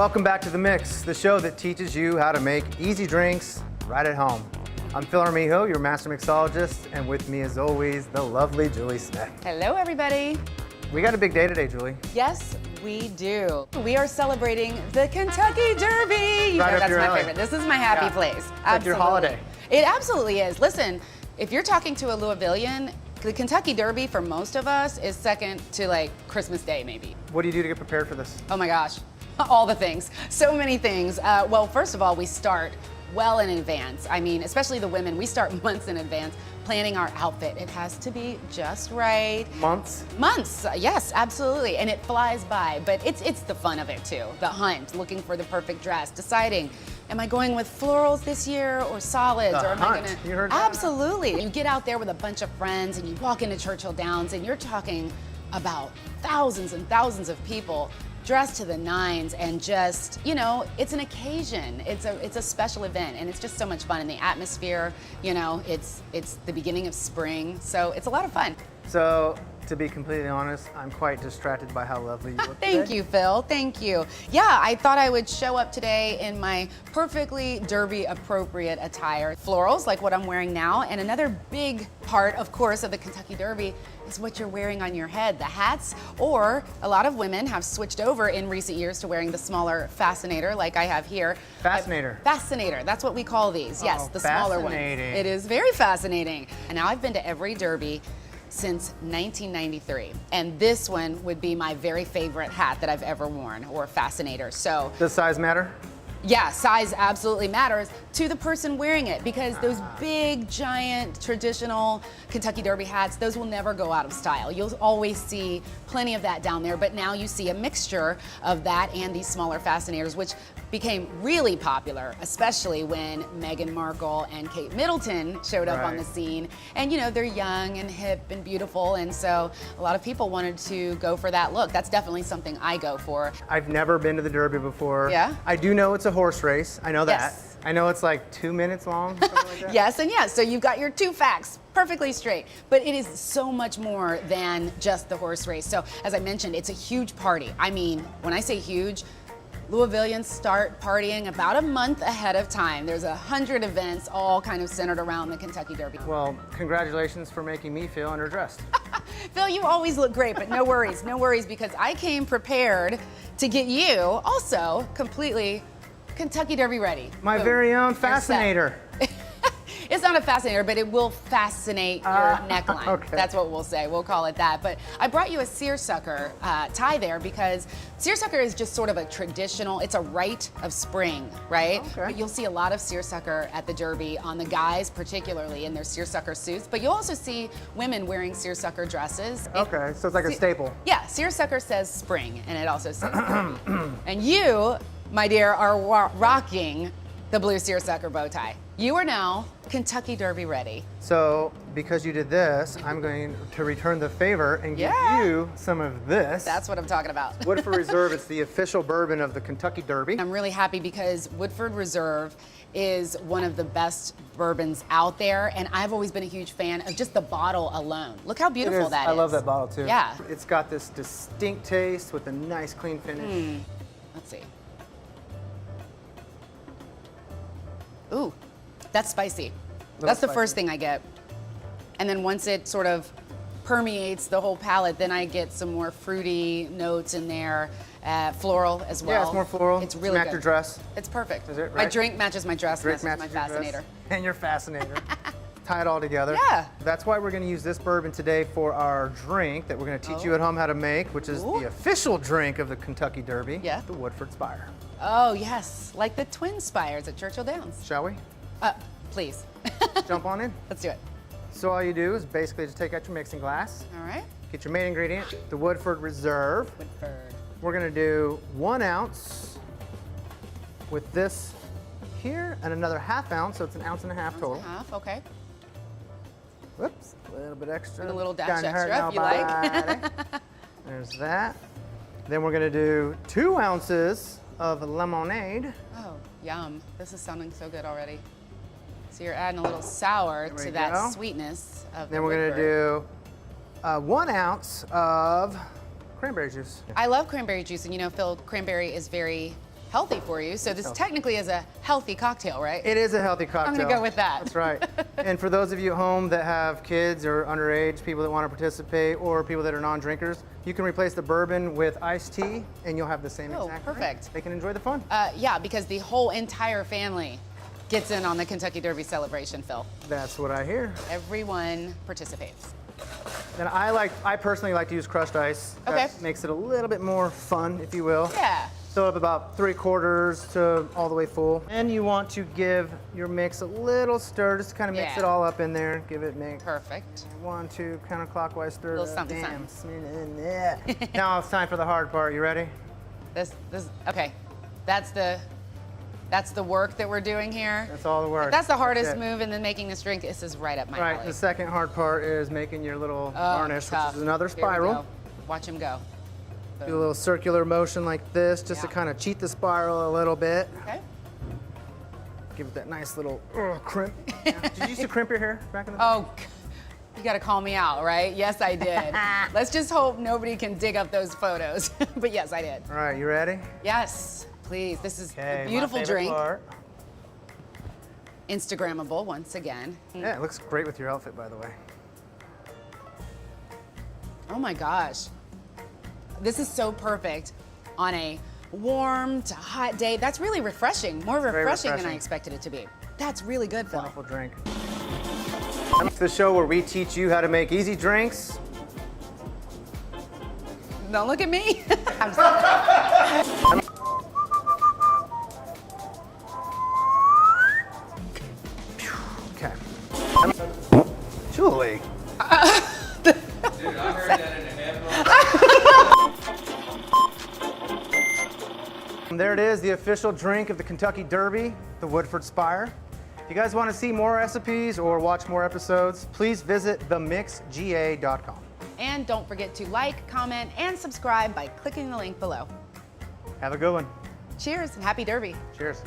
Welcome back to The Mix, the show that teaches you how to make easy drinks right at home. I'm Phil Armijo, your master mixologist, and with me as always, the lovely Julie Smith. Hello, everybody. We got a big day today, Julie. Yes, we do. We are celebrating the Kentucky Derby. You know that's my favorite. This is my happy place. It's like your holiday. It absolutely is. Listen, if you're talking to a Louisvillian, the Kentucky Derby for most of us is second to like Christmas Day, maybe. What do you do to get prepared for this? Oh my gosh, all the things. So many things. Well, first of all, we start well in advance. I mean, especially the women, we start months in advance planning our outfit. It has to be just right. Months? Months, yes, absolutely. And it flies by, but it's the fun of it too. The hunt, looking for the perfect dress, deciding, am I going with florals this year or solids? The or am hunt. I gonna? You heard that? Absolutely. You get out there with a bunch of friends and you walk into Churchill Downs and you're talking about thousands and thousands of people dressed to the nines, and just, you know, it's an occasion. It's a special event, and it's just so much fun. And the atmosphere, you know, it's the beginning of spring, so it's a lot of fun. So, to be completely honest, I'm quite distracted by how lovely you look Thank today. you, Phil. Thank you. Yeah, I thought I would show up today in my perfectly Derby appropriate attire. Florals, like what I'm wearing now, and another big part, of course, of the Kentucky Derby is what you're wearing on your head, the hats, or a lot of women have switched over in recent years to wearing the smaller fascinator like I have here. Fascinator. Fascinator, that's what we call these. Yes, the smaller ones. Fascinating. It is very fascinating. And now I've been to every Derby since 1993, and this one would be my very favorite hat that I've ever worn, or fascinator. So Does size matter? yeah, size absolutely matters to the person wearing it, because those big, giant, traditional Kentucky Derby hats, those will never go out of style. You'll always see plenty of that down there, but now you see a mixture of that and these smaller fascinators, which became really popular, especially when Meghan Markle and Kate Middleton showed up on the scene. And you know, they're young and hip and beautiful, and so a lot of people wanted to go for that look. That's definitely something I go for. I've never been to the Derby before. Yeah? I do know it's a horse race. I know that. Yes. I know it's like 2 minutes long, something like that. Yes and yes, so you've got your two facts perfectly straight, but it is so much more than just the horse race. So as I mentioned, it's a huge party. I mean, when I say huge, Louisvillians start partying about a month ahead of time. There's 100 events, all kind of centered around the Kentucky Derby. Well, congratulations for making me feel underdressed. Phil, you always look great, but no worries, because I came prepared to get you also completely Kentucky Derby ready. My Boom. very own You're set. fascinator. It's not a fascinator, but it will fascinate your neckline. Okay. That's what we'll say. We'll call it that. But I brought you a seersucker tie there because seersucker is just sort of a traditional, it's a rite of spring, right? Okay. But you'll see a lot of seersucker at the Derby, on the guys particularly in their seersucker suits, but you'll also see women wearing seersucker dresses. Okay, so it's like a staple. Yeah, seersucker says spring, and it also says Derby. And you, my dear, are rocking the blue seersucker bow tie. You are now Kentucky Derby ready. So, because you did this, I'm going to return the favor and give you some of this. That's what I'm talking about. Woodford Reserve, it's the official bourbon of the Kentucky Derby. I'm really happy because Woodford Reserve is one of the best bourbons out there, and I've always been a huge fan of just the bottle alone. Look how beautiful that is. I love that bottle too. Yeah. It's got this distinct taste with a nice clean finish. Let's see. Ooh, that's spicy. That's the first thing I get. And then once it sort of permeates the whole palate, then I get some more fruity notes in there, floral as well. Yeah, it's more floral. It's really match good. your dress. It's perfect. Is it, My right? drink matches my dress, Drink matches my matches your dress fascinator. And your fascinator. Tie it all together. Yeah. That's why we're going to use this bourbon today for our drink that we're going to teach you at home how to make, which is the official drink of the Kentucky Derby. Yeah. The Woodford Spire. Oh yes, like the twin spires at Churchill Downs. Shall we? Please. Jump on in. Let's do it. So all you do is basically just take out your mixing glass, All right. get your main ingredient, the Woodford Reserve. Woodford. We're going to do 1 ounce with this here and another ½ ounce, so it's an ounce and a half total. Half, okay. Whoops, a little bit extra. And a little dash Kinda hurt extra if you like. nobody. There's that. Then we're going to do 2 ounces of lemonade. Oh, yum. This is sounding so good already. So you're adding a little sour There we to that go. sweetness of Then the we're going Woodford. to do 1 ounce of cranberry juice. I love cranberry juice, and you know, Phil, cranberry is very healthy for you. So this technically is a healthy cocktail, right? It is a healthy cocktail. I'm gonna go with that. That's right. And for those of you at home that have kids or underage, people that want to participate, or people that are non-drinkers, you can replace the bourbon with iced tea, and you'll have the same exact drink. Perfect. They can enjoy the fun. Yeah, because the whole entire family gets in on the Kentucky Derby celebration, Phil. That's what I hear. Everyone participates. And I personally like to use crushed ice. Okay. That makes it a little bit more fun, if you will. Yeah. Fill up about 3/4 to all the way full. And you want to give your mix a little stir, just to kind of mix it all up in there. Give it mix. Perfect. 1, 2, counterclockwise stir. Little something, Now it's time for the hard part. You ready? Okay. That's the work that we're doing here. That's all the work. If that's the hardest it. move in the making this drink. This is right up my alley. Right. The second hard part is making your little garnish, tough. which is another Here we spiral. go. Watch him go. Do a little circular motion like this, just to kind of cheat the spiral a little bit. Okay. Give it that nice little crimp. Did you used to crimp your hair back in the day? Oh, you got to call me out, right? Yes, I did. Let's just hope nobody can dig up those photos. But yes, I did. All right, you ready? Yes, please. This is a My beautiful favorite drink. part. Instagrammable once again. Yeah, it looks great with your outfit, by the way. Oh my gosh. This is so perfect on a warm to hot day. That's really refreshing. More refreshing than I expected it to be. That's really good, Phil. Wonderful drink. It's the show where we teach you how to make easy drinks. Don't look at me. Okay. Julie. Dude, I heard that in a headphone. There it is, the official drink of the Kentucky Derby, the Woodford Spire. If you guys want to see more recipes or watch more episodes, please visit themixga.com. And don't forget to like, comment, and subscribe by clicking the link below. Have a good one. Cheers and happy Derby. Cheers.